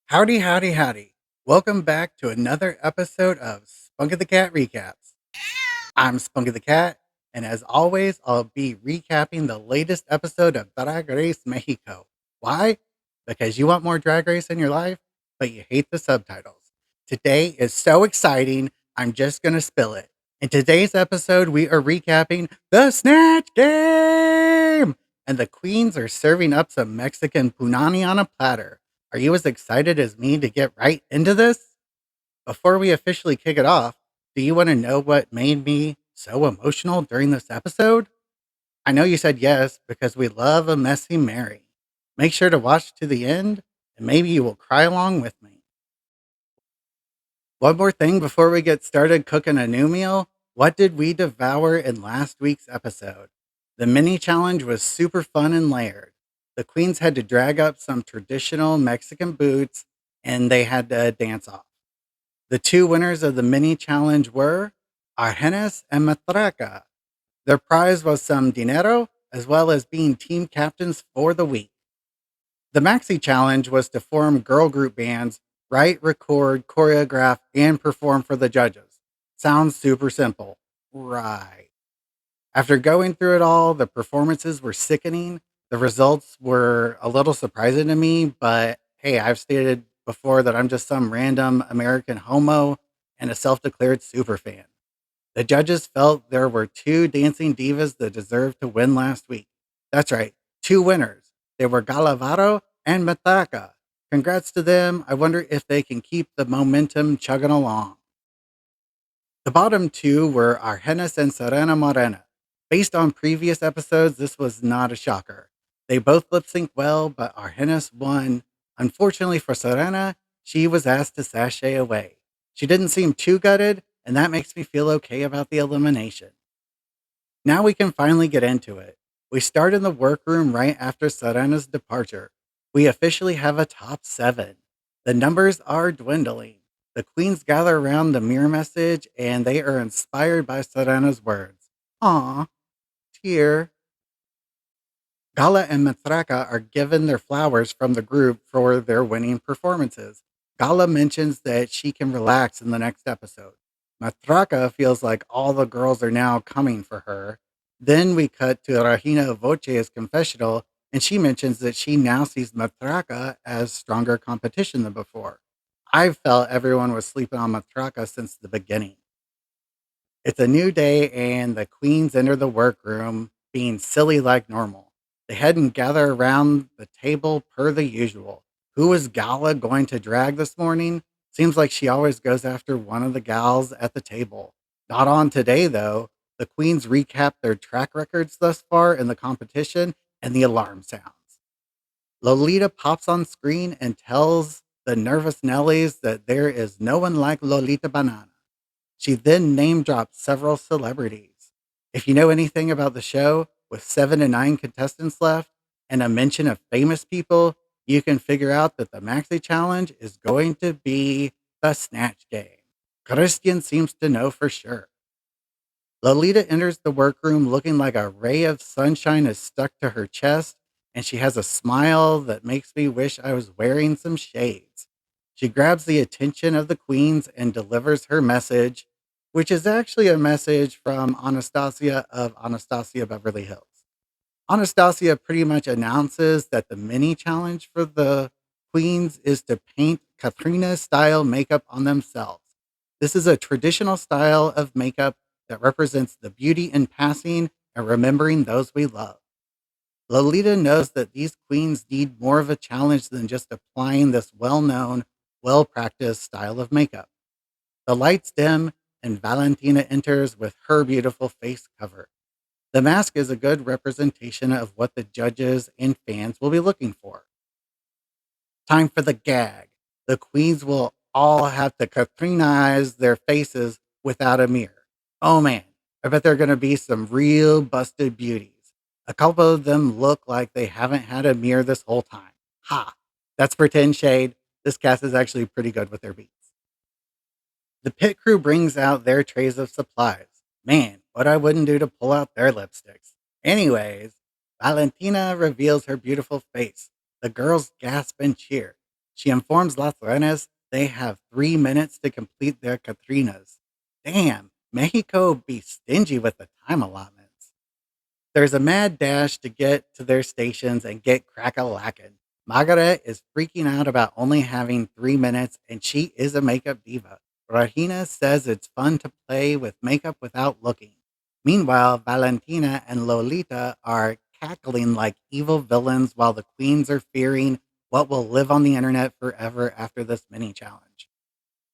Howdy, howdy, howdy. Welcome back to another episode of Spunky the Cat Recaps. I'm Spunky the Cat, and as always, I'll be recapping the latest episode of Drag Race Mexico. Why? Because you want more Drag Race in your life, but you hate the subtitles. Today is so exciting, I'm just going to spill it. In today's episode, we are recapping the Snatch Game! And the queens are serving up some Mexican punani on a platter. Are you as excited as me to get right into this? Before we officially kick it off, do you want to know what made me so emotional during this episode? I know you said yes because we love a messy Mary. Make sure to watch to the end and maybe you will cry along with me. One more thing before we get started cooking a new meal. What did we devour in last week's episode? The mini challenge was super fun and layered. The queens had to drag up some traditional Mexican boots and they had to dance off. The two winners of the mini challenge were Argenis and Matraca. Their prize was some dinero as well as being team captains for the week. The maxi challenge was to form girl group bands, write, record, choreograph, and perform for the judges. Sounds super simple. Right. After going through it all, the performances were sickening. The results were a little surprising to me, but hey, I've stated before that I'm just some random American homo and a self declared super fan. The judges felt there were two dancing divas that deserved to win last week. That's right, two winners. They were Galavaro and Mataka. Congrats to them. I wonder if they can keep the momentum chugging along. The bottom two were Argenis and Serena Morena. Based on previous episodes, this was not a shocker. They both lip sync well, but Argenis won. Unfortunately for Serena, she was asked to sashay away. She didn't seem too gutted, and that makes me feel okay about the elimination. Now we can finally get into it. We start in the workroom right after Serena's departure. We officially have a top 7. The numbers are dwindling. The queens gather around the mirror message and they are inspired by Serena's words. Aw, tear. Gala and Matraca are given their flowers from the group for their winning performances. Gala mentions that she can relax in the next episode. Matraca feels like all the girls are now coming for her. Then we cut to Regina Voce's confessional, and she mentions that she now sees Matraca as stronger competition than before. I've felt everyone was sleeping on Matraca since the beginning. It's a new day, and the queens enter the workroom being silly like normal. They head and gather around the table per the usual. Who is Gala going to drag this morning? Seems like she always goes after one of the gals at the table. Not on today, though. The queens recap their track records thus far in the competition, and the alarm sounds. Lolita pops on screen and tells the nervous Nellies that there is no one like Lolita Banana. She then name drops several celebrities. If you know anything about the show, with 7 to 9 contestants left and a mention of famous people, you can figure out that the Maxi Challenge is going to be the Snatch Game. Christian seems to know for sure. Lolita enters the workroom looking like a ray of sunshine is stuck to her chest, and she has a smile that makes me wish I was wearing some shades. She grabs the attention of the queens and delivers her message, which is actually a message from Anastasia of Anastasia Beverly Hills. Anastasia pretty much announces that the mini challenge for the queens is to paint Catrina style makeup on themselves. This is a traditional style of makeup that represents the beauty in passing and remembering those we love. Lolita knows that these queens need more of a challenge than just applying this well known, well practiced style of makeup. The lights dim and Valentina enters with her beautiful face cover. The mask is a good representation of what the judges and fans will be looking for. Time for the gag. The queens will all have to Catrinize their faces without a mirror. Oh man, I bet there are going to be some real busted beauties. A couple of them look like they haven't had a mirror this whole time. Ha! That's pretend shade. This cast is actually pretty good with their beats. The pit crew brings out their trays of supplies. Man, what I wouldn't do to pull out their lipsticks. Anyways, Valentina reveals her beautiful face. The girls gasp and cheer. She informs Las Renas they have 3 minutes to complete their Catrinas. Damn, Mexico be stingy with the time allotments. There's a mad dash to get to their stations and get crack-a-lackin'. Margaret is freaking out about only having 3 minutes, and she is a makeup diva. Regina says it's fun to play with makeup without looking. Meanwhile, Valentina and Lolita are cackling like evil villains while the queens are fearing what will live on the internet forever after this mini challenge.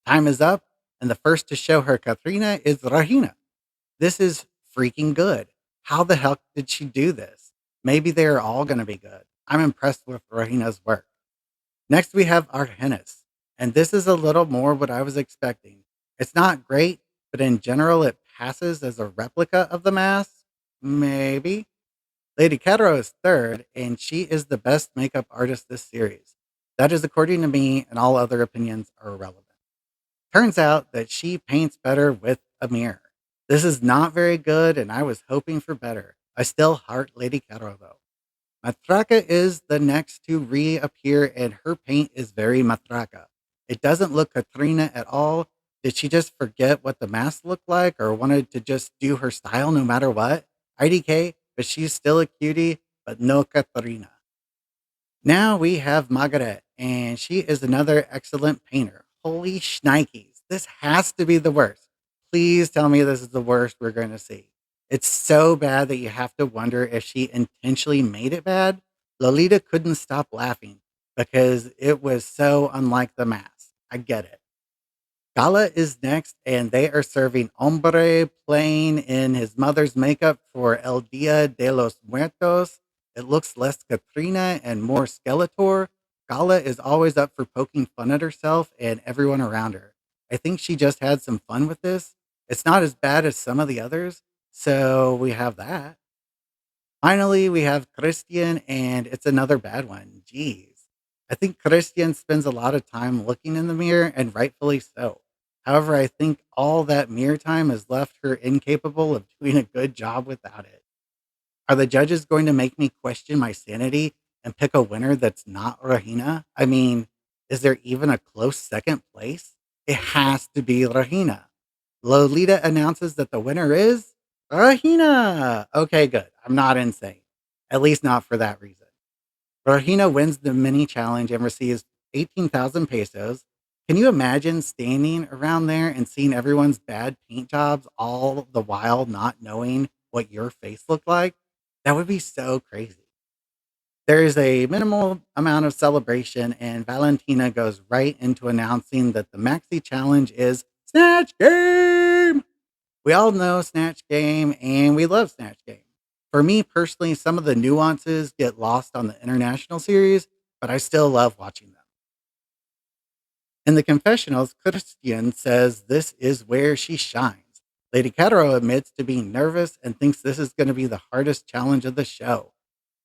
Time is up, and the first to show her Catrina is Regina. This is freaking good. How the hell did she do this? Maybe they're all going to be good. I'm impressed with Regina's work. Next, we have Argenis, and this is a little more what I was expecting. It's not great, but in general, it passes as a replica of the mask. Maybe. Lady Catro is third, and she is the best makeup artist this series. That is according to me, and all other opinions are irrelevant. Turns out that she paints better with a mirror. This is not very good, and I was hoping for better. I still heart Lady Caro though. Matraca is the next to reappear, and her paint is very Matraca. It doesn't look Catrina at all. Did she just forget what the mask looked like or wanted to just do her style no matter what? IDK, but she's still a cutie, but no Catrina. Now we have Margaret, and she is another excellent painter. Holy shnikes. This has to be the worst. Please tell me this is the worst we're going to see. It's so bad that you have to wonder if she intentionally made it bad. Lolita couldn't stop laughing because it was so unlike the mask. I get it. Gala is next, and they are serving Hombre playing in his mother's makeup for El Dia de los Muertos. It looks less Katrina and more Skeletor. Gala is always up for poking fun at herself and everyone around her. I think she just had some fun with this. It's not as bad as some of the others, so we have that. Finally, we have Christian, and it's another bad one. Jeez. I think Christian spends a lot of time looking in the mirror, and rightfully so. However, I think all that mirror time has left her incapable of doing a good job without it. Are the judges going to make me question my sanity and pick a winner that's not Regina? I mean, is there even a close second place? It has to be Regina. Lolita announces that the winner is Regina. Okay, good. I'm not insane. At least not for that reason. Regina wins the mini challenge and receives 18,000 pesos. Can you imagine standing around there and seeing everyone's bad paint jobs all the while not knowing what your face looked like? That would be so crazy. There is a minimal amount of celebration, and Valentina goes right into announcing that the maxi challenge is Snatch Game. We all know Snatch Game, and we love Snatch Game. For me personally, some of the nuances get lost on the international series, but I still love watching them. In the confessionals, Christian says this is where she shines. Lady Cataro admits to being nervous and thinks this is going to be the hardest challenge of the show.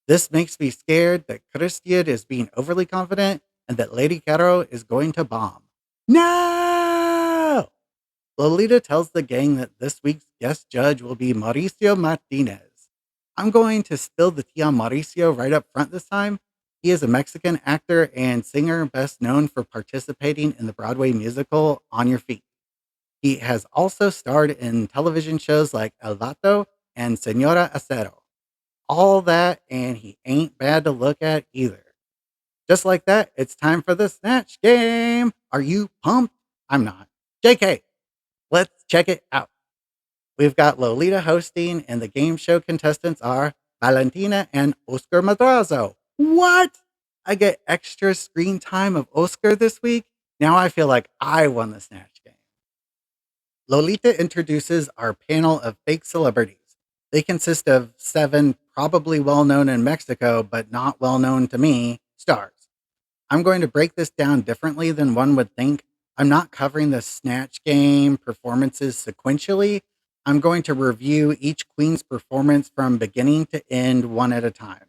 This makes me scared that Christian is being overly confident and that Lady Cataro is going to bomb. No! Lolita tells the gang that this week's guest judge will be Mauricio Martinez. I'm going to spill the tea on Mauricio right up front this time. He is a Mexican actor and singer best known for participating in the Broadway musical On Your Feet. He has also starred in television shows like El Vato and Senora Acero. All that, and he ain't bad to look at either. Just like that, it's time for the Snatch Game. Are you pumped? I'm not. JK, let's check it out. We've got Lolita hosting, and the game show contestants are Valentina and Oscar Madrazo. What? I get extra screen time of Oscar this week? Now I feel like I won the Snatch Game. Lolita introduces our panel of fake celebrities. They consist of 7 probably well known in Mexico, but not well known to me, stars. I'm going to break this down differently than one would think. I'm not covering the Snatch Game performances sequentially. I'm going to review each queen's performance from beginning to end one at a time.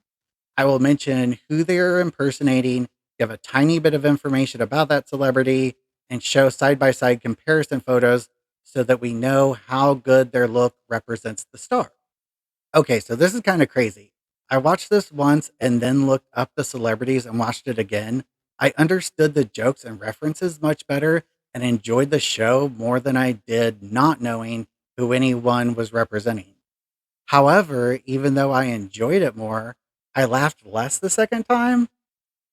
I will mention who they are impersonating, give a tiny bit of information about that celebrity, and show side-by-side comparison photos so that we know how good their look represents the star. Okay, so this is kind of crazy. I watched this once and then looked up the celebrities and watched it again. I understood the jokes and references much better and enjoyed the show more than I did not knowing who anyone was representing. However, even though I enjoyed it more, I laughed less the second time.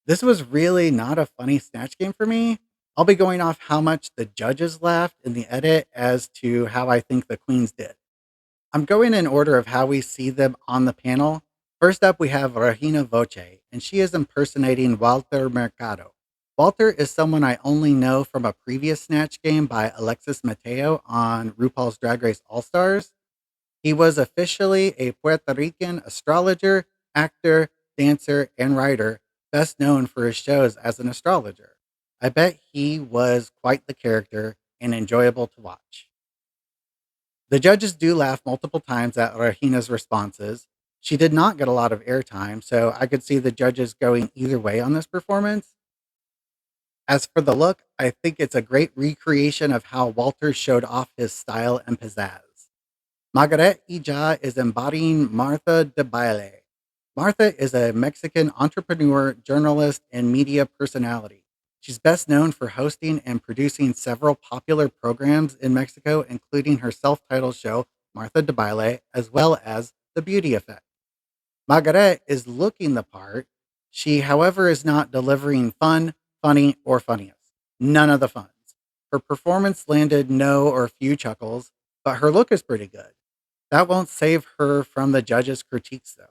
This was really not a funny Snatch Game for me. I'll be going off how much the judges laughed in the edit as to how I think the queens did. I'm going in order of how we see them on the panel. First up, we have Regina Voce, and she is impersonating Walter Mercado. Walter is someone I only know from a previous Snatch Game by Alexis Mateo on RuPaul's Drag Race All Stars. He was officially a Puerto Rican astrologer, actor, dancer, and writer, best known for his shows as an astrologer. I bet he was quite the character and enjoyable to watch. The judges do laugh multiple times at Regina's responses. She did not get a lot of airtime, so I could see the judges going either way on this performance. As for the look, I think it's a great recreation of how Walter showed off his style and pizzazz. Margaret Ija is embodying Martha de Baile. Martha is a Mexican entrepreneur, journalist, and media personality. She's best known for hosting and producing several popular programs in Mexico, including her self-titled show, Martha de Baile, as well as The Beauty Effect. Margaret is looking the part. She, however, is not delivering fun, funny, or funniest. None of the funs. Her performance landed no or few chuckles, but her look is pretty good. That won't save her from the judges' critiques, though.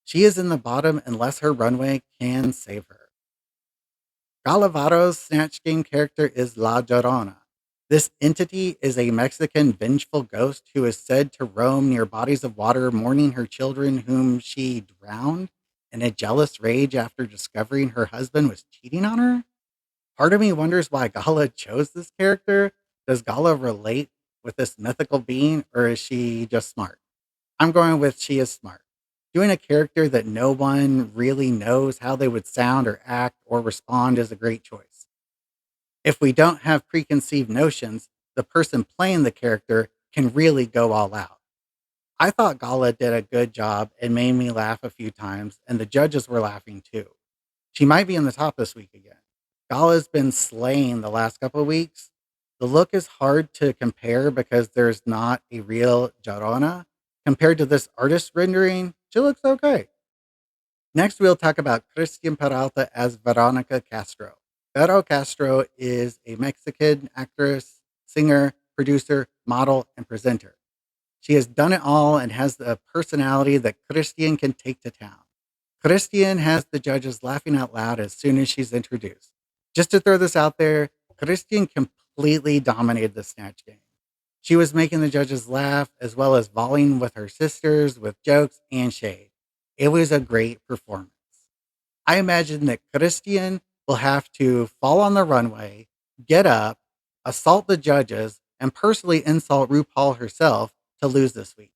She is in the bottom unless her runway can save her. Galavaro's Snatch Game character is La Llorona. This entity is a Mexican vengeful ghost who is said to roam near bodies of water, mourning her children whom she drowned in a jealous rage after discovering her husband was cheating on her. Part of me wonders why Gala chose this character. Does Gala relate with this mythical being, or is she just smart? I'm going with she is smart. Doing a character that no one really knows how they would sound or act or respond is a great choice. If we don't have preconceived notions, the person playing the character can really go all out. I thought Gala did a good job and made me laugh a few times, and the judges were laughing too. She might be in the top this week again. Gala's been slaying the last couple of weeks. The look is hard to compare because there's not a real Jarona. Compared to this artist rendering, she looks okay. Next, we'll talk about Christian Peralta as Veronica Castro. Vero Castro is a Mexican actress, singer, producer, model, and presenter. She has done it all and has the personality that Christian can take to town. Christian has the judges laughing out loud as soon as she's introduced. Just to throw this out there, Christian completely dominated the Snatch Game. She was making the judges laugh as well as volleying with her sisters with jokes and shade. It was a great performance. I imagine that Christian will have to fall on the runway, get up, assault the judges, and personally insult RuPaul herself to lose this week.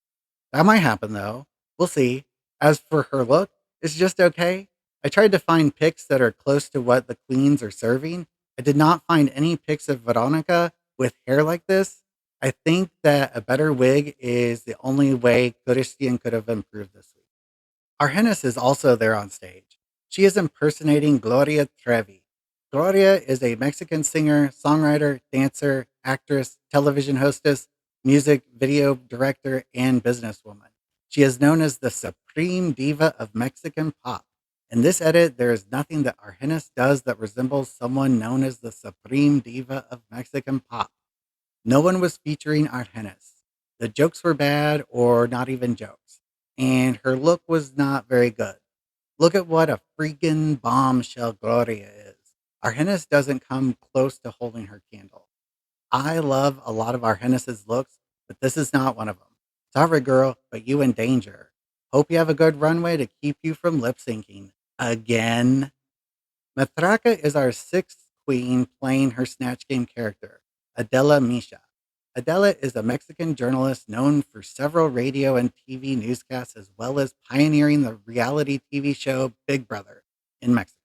That might happen though. We'll see. As for her look, it's just okay. I tried to find pics that are close to what the queens are serving. I did not find any pics of Veronica with hair like this. I think that a better wig is the only way Christian could have improved this week. Argenis is also there on stage. She is impersonating Gloria Trevi. Gloria is a Mexican singer, songwriter, dancer, actress, television hostess, music video director, and businesswoman. She is known as the supreme diva of Mexican pop. In this edit, there is nothing that Argenis does that resembles someone known as the supreme diva of Mexican pop. No one was featuring Argenis. The jokes were bad or not even jokes, and her look was not very good. Look at what a freaking bombshell Gloria is. Argenis doesn't come close to holding her candle. I love a lot of Argenis's looks, but this is not one of them. Sorry, girl, but you in danger. Hope you have a good runway to keep you from lip syncing. Again. Matraca is our sixth queen playing her Snatch Game character, Adela Misha. Adela is a Mexican journalist known for several radio and TV newscasts as well as pioneering the reality TV show Big Brother in Mexico.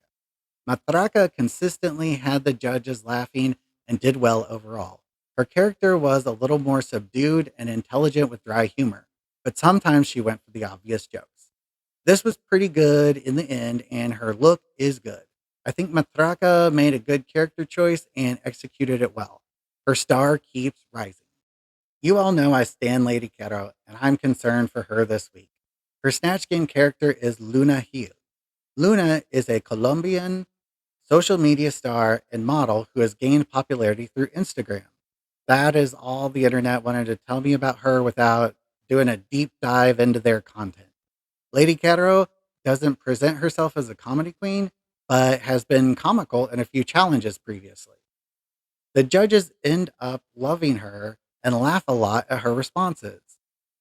Matraca consistently had the judges laughing and did well overall. Her character was a little more subdued and intelligent with dry humor, but sometimes she went for the obvious jokes. This was pretty good in the end, and her look is good. I think Matraka made a good character choice and executed it well. Her star keeps rising. You all know I stan Lady Quero, and I'm concerned for her this week. Her Snatch Game character is Luna Hill. Luna is a Colombian social media star and model who has gained popularity through Instagram. That is all the internet wanted to tell me about her without doing a deep dive into their content. Lady Cataro doesn't present herself as a comedy queen, but has been comical in a few challenges previously. The judges end up loving her and laugh a lot at her responses.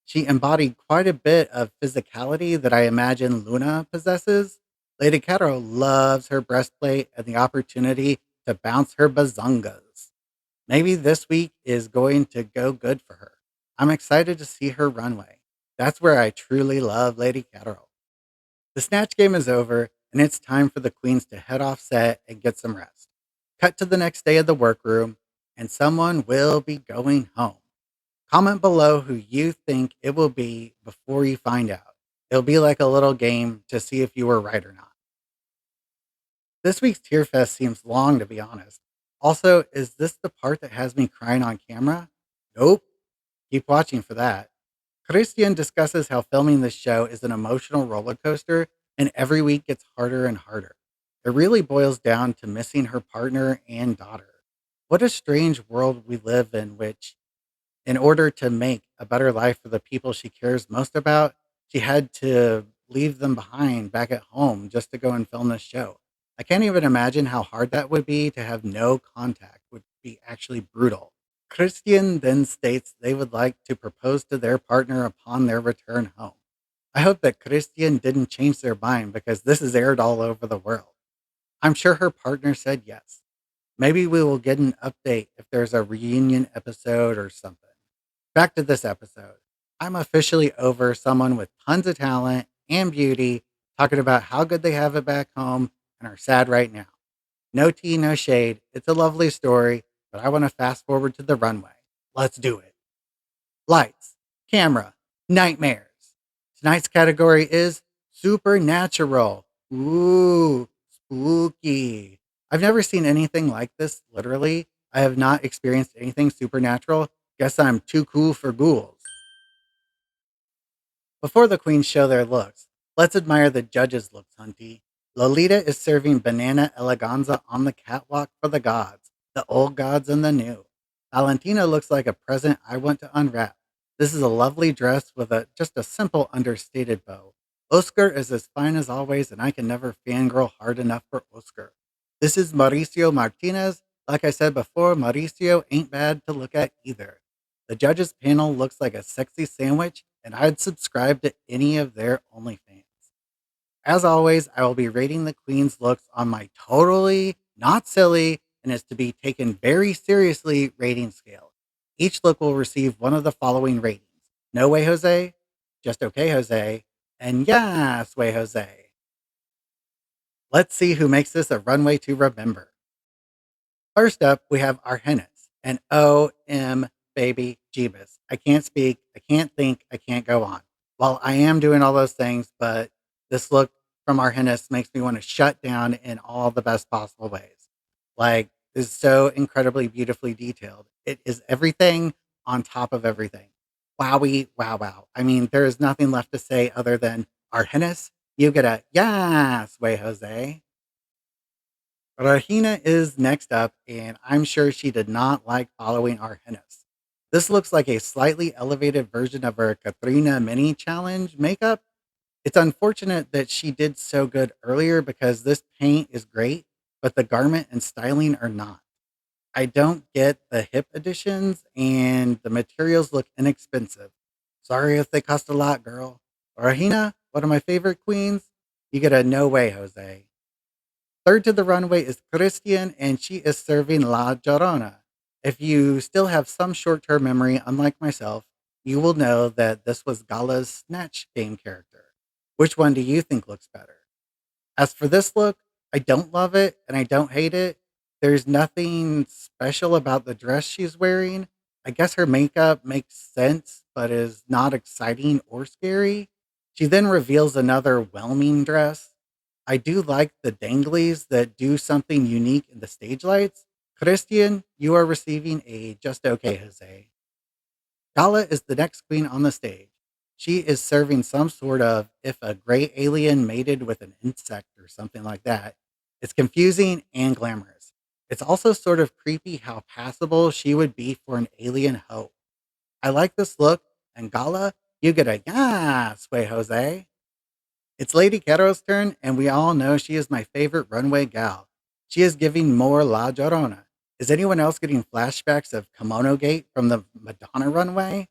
She embodied quite a bit of physicality that I imagine Luna possesses. Lady Cataro loves her breastplate and the opportunity to bounce her bazongas. Maybe this week is going to go good for her. I'm excited to see her runway. That's where I truly love Lady Cataro. The Snatch Game is over, and it's time for the queens to head off set and get some rest. Cut to the next day of the workroom, and someone will be going home. Comment below who you think it will be before you find out. It'll be like a little game to see if you were right or not. This week's Tear Fest seems long, to be honest. Also, is this the part that has me crying on camera? Nope. Keep watching for that. Christian discusses how filming this show is an emotional roller coaster and every week gets harder and harder. It really boils down to missing her partner and daughter. What a strange world we live in, which, in order to make a better life for the people she cares most about, she had to leave them behind back at home just to go and film this show. I can't even imagine how hard that would be to have no contact, would be actually brutal. Christian then states they would like to propose to their partner upon their return home. I hope that Christian didn't change their mind because this is aired all over the world. I'm sure her partner said yes. Maybe we will get an update if there's a reunion episode or something. Back to this episode. I'm officially over someone with tons of talent and beauty talking about how good they have it back home and are sad right now. No tea, no shade. It's a lovely story, but I want to fast forward to the runway. Let's do it. Lights, camera, nightmares. Tonight's category is supernatural. Ooh, spooky. I've never seen anything like this, literally. I have not experienced anything supernatural. Guess I'm too cool for ghouls. Before the queens show their looks, let's admire the judges' looks, Hunty. Lolita is serving banana eleganza on the catwalk for the gods, the old gods and the new. Valentina looks like a present I want to unwrap. This is a lovely dress with just a simple understated bow. Oscar is as fine as always, and I can never fangirl hard enough for Oscar. This is Mauricio Martinez. Like I said before, Mauricio ain't bad to look at either. The judges panel looks like a sexy sandwich, and I'd subscribe to any of their OnlyFans. As always, I will be rating the Queen's looks on my totally not silly and is to be taken very seriously rating scale. Each look will receive one of the following ratings: No Way Jose, Just Okay Jose, and Yes Way Jose. Let's see who makes this a runway to remember. First up, we have Argenis and OM baby Jeebus. I can't speak, I can't think, I can't go on. Well, I am doing all those things, but this look from Argenis makes me want to shut down in all the best possible ways. Like, it's so incredibly beautifully detailed. It is everything on top of everything. Wowie, wow, wow. I mean, there is nothing left to say other than Argenis, you get a yes way, Jose. Rahina is next up, and I'm sure she did not like following Argenis. This looks like a slightly elevated version of her Catrina mini challenge makeup. It's unfortunate that she did so good earlier because this paint is great, but the garment and styling are not. I don't get the hip additions, and the materials look inexpensive. Sorry if they cost a lot, girl. Rahina, one of my favorite queens, you get a no way, Jose. Third to the runway is Christian, and she is serving La Llorona. If you still have some short term memory, unlike myself, you will know that this was Gala's Snatch Game character. Which one do you think looks better? As for this look, I don't love it and I don't hate it. There's nothing special about the dress she's wearing. I guess her makeup makes sense, but is not exciting or scary. She then reveals another whelming dress. I do like the danglies that do something unique in the stage lights. Christian, you are receiving a just okay, Jose. Gala is the next queen on the stage. She is serving some sort of if a gray alien mated with an insect or something like that. It's confusing and glamorous. It's also sort of creepy how passable she would be for an alien hoe. I like this look, and Gala, you get a yes, way Jose. It's Lady Caro's turn, and we all know she is my favorite runway gal. She is giving more La Llorona. Is anyone else getting flashbacks of Kimono Gate from the Madonna runway?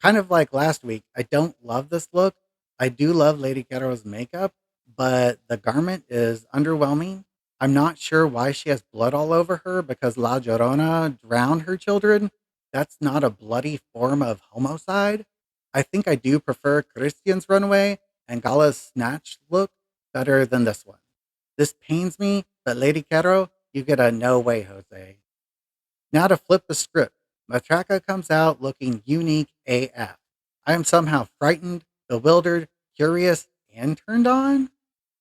Kind of like last week, I don't love this look. I do love Lady Garo's makeup, but the garment is underwhelming. I'm not sure why she has blood all over her because La Llorona drowned her children. That's not a bloody form of homicide. I think I do prefer Christian's runway and Gala's snatch look better than this one. This pains me, but Lady Caro, you get a no way, Jose. Now to flip the script, Matraka comes out looking unique AF. I am somehow frightened, bewildered, curious, and turned on.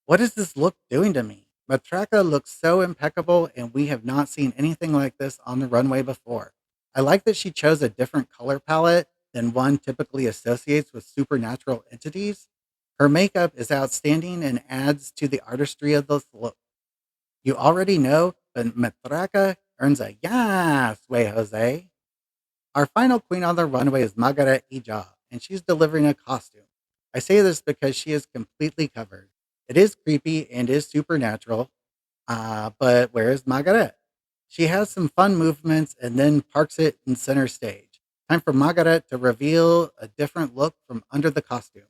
What is this look doing to me? Matraka looks so impeccable, and we have not seen anything like this on the runway before. I like that she chose a different color palette than one typically associates with supernatural entities. Her makeup is outstanding and adds to the artistry of this look. You already know, but Matraka earns a yes way, Jose. Our final queen on the runway is Margaret Ija, and she's delivering a costume. I say this because she is completely covered. It is creepy and is supernatural, but where is Margaret? She has some fun movements and then parks it in center stage. Time for Margaret to reveal a different look from under the costume.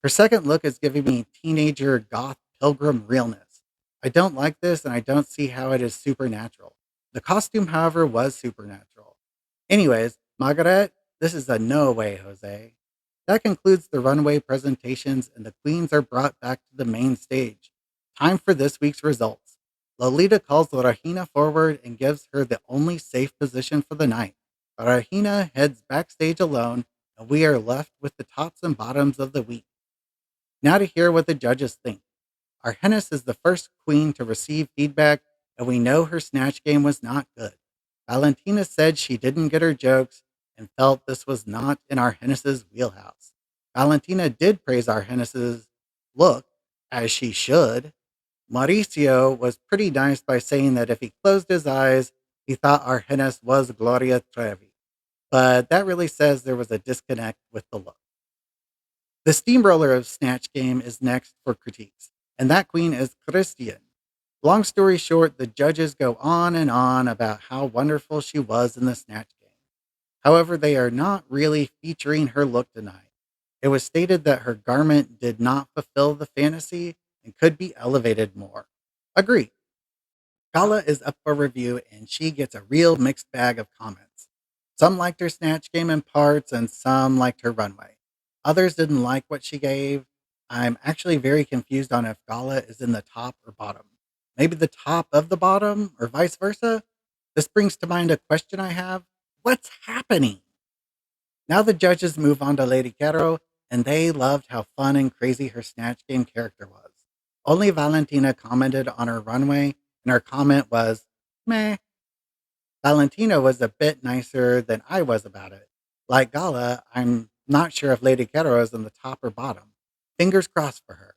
Her second look is giving me teenager goth pilgrim realness. I don't like this and I don't see how it is supernatural. The costume, however, was supernatural. Anyways, Margaret, this is a no way, Jose. That concludes the runway presentations and the queens are brought back to the main stage. Time for this week's results. Lolita calls Rahina forward and gives her the only safe position for the night. Rahina heads backstage alone, and we are left with the tops and bottoms of the week. Now to hear what the judges think. Arhenis is the first queen to receive feedback, and we know her snatch game was not good. Valentina said she didn't get her jokes and felt this was not in Arhenis's wheelhouse. Valentina did praise Arhenis's look, as she should. Mauricio was pretty nice by saying that if he closed his eyes, he thought Argenis was Gloria Trevi. But that really says there was a disconnect with the look. The steamroller of Snatch Game is next for critiques, and that queen is Christian. Long story short, the judges go on about how wonderful she was in the Snatch Game. However, they are not really featuring her look tonight. It was stated that her garment did not fulfill the fantasy and could be elevated more. Agree. Gala is up for review and she gets a real mixed bag of comments. Some liked her Snatch Game in parts and some liked her runway. Others didn't like what she gave. I'm actually very confused on if Gala is in the top or bottom. Maybe the top of the bottom or vice versa? This brings to mind a question I have. What's happening? Now the judges move on to Lady Caro, and they loved how fun and crazy her Snatch Game character was. Only Valentina commented on her runway, and her comment was, meh. Valentina was a bit nicer than I was about it. Like Gala, I'm not sure if Lady Caro is in the top or bottom. Fingers crossed for her.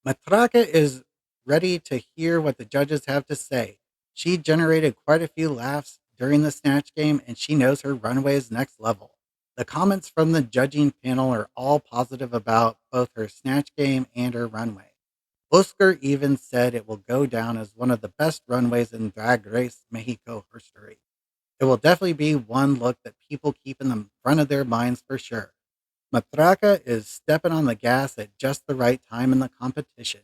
Matraka is ready to hear what the judges have to say. She generated quite a few laughs during the Snatch Game, and she knows her runway is next level. The comments from the judging panel are all positive about both her Snatch Game and her runway. Oscar even said it will go down as one of the best runways in Drag Race Mexico history. It will definitely be one look that people keep in the front of their minds for sure. Matraka is stepping on the gas at just the right time in the competition.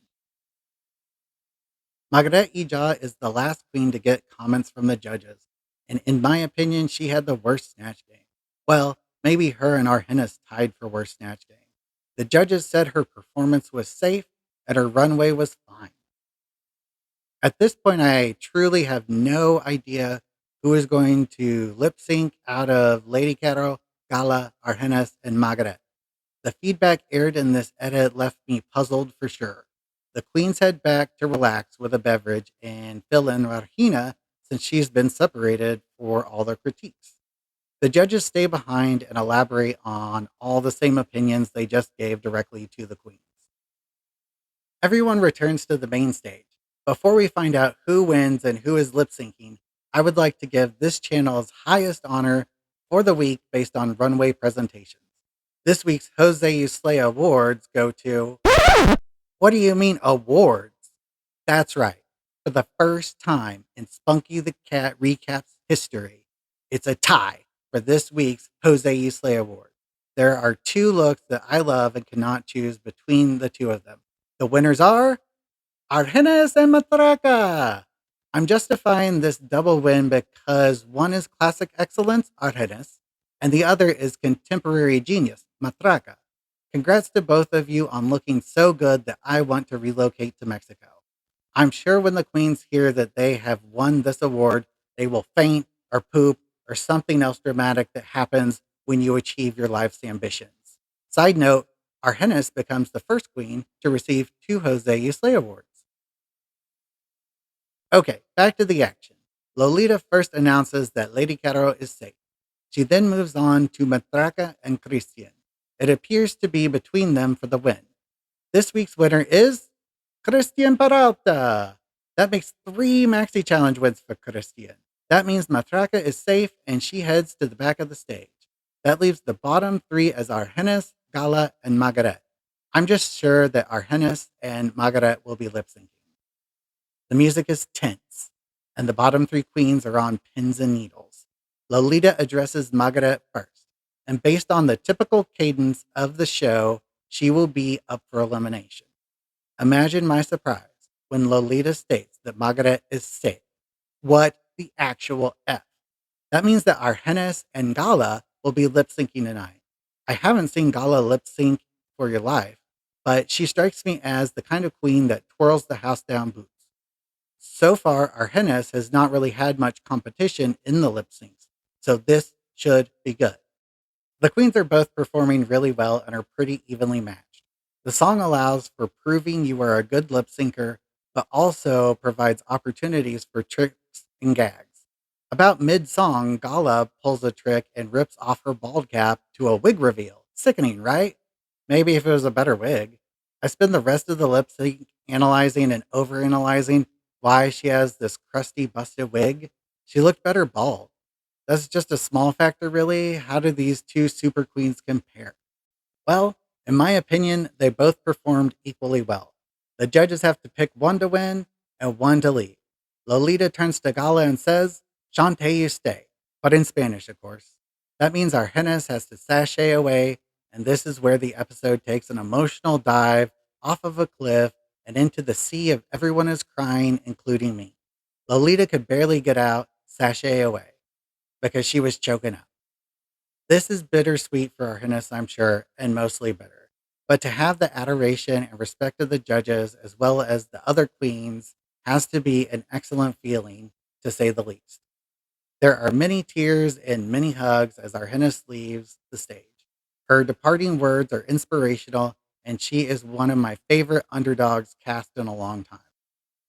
Margaret Ija is the last queen to get comments from the judges, and in my opinion, she had the worst snatch game. Well, maybe her and Arhenis tied for worst snatch game. The judges said her performance was safe and her runway was fine. At this point, I truly have no idea who is going to lip sync out of Lady Caro, Gala, Arhenis, and Margaret. The feedback aired in this edit left me puzzled for sure. The queens head back to relax with a beverage and fill in Regina since she's been separated for all their critiques. The judges stay behind and elaborate on all the same opinions they just gave directly to the queens. Everyone returns to the main stage. Before we find out who wins and who is lip syncing, I would like to give this channel's highest honor for the week based on Runway presentations. This week's Jose You Slay Awards go to. What do you mean awards? That's right. For the first time in Spunky the Cat Recaps history, it's a tie for this week's Jose You Slay Award. There are two looks that I love and cannot choose between the two of them. The winners are Argenis and Matraca. I'm justifying this double win because one is classic excellence, Argenis, and the other is contemporary genius, Matraca. Congrats to both of you on looking so good that I want to relocate to Mexico. I'm sure when the queens hear that they have won this award, they will faint or poop or something else dramatic that happens when you achieve your life's ambitions. Side note, Argenis becomes the first queen to receive two Jose You Slay awards. Okay, back to the action. Lolita first announces that Lady Caro is safe. She then moves on to Matraca and Christian. It appears to be between them for the win. This week's winner is Christian Peralta. That makes 3 Maxi Challenge wins for Christian. That means Matraca is safe and she heads to the back of the stage. That leaves the bottom 3 as Argenis, Gala, and Margaret. I'm just sure that Argenis and Margaret will be lip syncing. The music is tense, and the bottom 3 queens are on pins and needles. Lolita addresses Margaret first, and based on the typical cadence of the show, she will be up for elimination. Imagine my surprise when Lolita states that Margaret is safe. What the actual F? That means that Argenis and Gala will be lip syncing tonight. I haven't seen Gala lip sync for your life, but she strikes me as the kind of queen that twirls the house down boots. So far, Argenis has not really had much competition in the lip syncs, so this should be good. The queens are both performing really well and are pretty evenly matched. The song allows for proving you are a good lip syncer, but also provides opportunities for tricks and gags. About mid-song, Gala pulls a trick and rips off her bald cap to a wig reveal. Sickening, right? Maybe if it was a better wig. I spend the rest of the lip sync analyzing and overanalyzing why she has this crusty, busted wig. She looked better bald. That's just a small factor, really. How do these two super queens compare? Well, in my opinion, they both performed equally well. The judges have to pick one to win and one to leave. Lolita turns to Gala and says, Chante you stay, but in Spanish, of course. That means Argenis has to sashay away, and this is where the episode takes an emotional dive off of a cliff and into the sea of everyone is crying, including me. Lolita could barely get out, sashay away, because she was choking up. This is bittersweet for Argenis, I'm sure, and mostly bitter. But to have the adoration and respect of the judges, as well as the other queens, has to be an excellent feeling, to say the least. There are many tears and many hugs as Argenis leaves the stage. Her departing words are inspirational, and she is one of my favorite underdogs cast in a long time.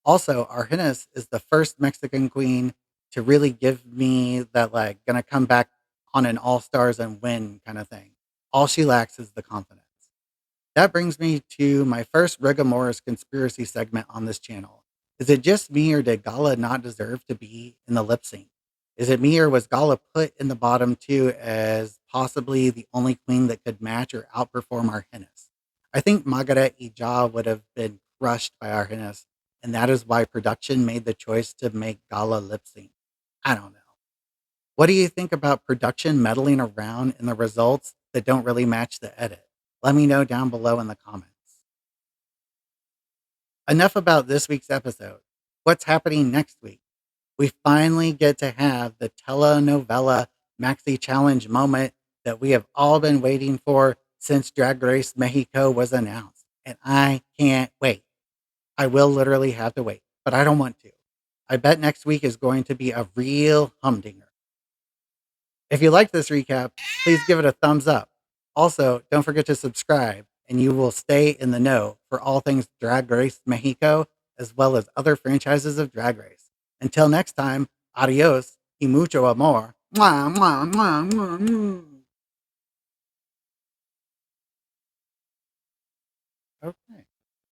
Also, Argenis is the first Mexican queen to really give me that, like, gonna come back on an all stars and win kind of thing. All she lacks is the confidence. That brings me to my first Rigamorous conspiracy segment on this channel. Is it just me, or did Gala not deserve to be in the lip sync? Is it me, or was Gala put in the bottom 2 as possibly the only queen that could match or outperform Argenis? I think Margaret Ija would have been crushed by Argenis, and that is why production made the choice to make Gala lip sync. I don't know. What do you think about production meddling around in the results that don't really match the edit? Let me know down below in the comments. Enough about this week's episode. What's happening next week? We finally get to have the telenovela Maxi Challenge moment that we have all been waiting for since Drag Race Mexico was announced. And I can't wait. I will literally have to wait, but I don't want to. I bet next week is going to be a real humdinger. If you like this recap, please give it a thumbs up. Also, don't forget to subscribe and you will stay in the know for all things Drag Race Mexico, as well as other franchises of Drag Race. Until next time, adios y mucho amor. Mwah, mwah, mwah, mwah, mwah. Okay.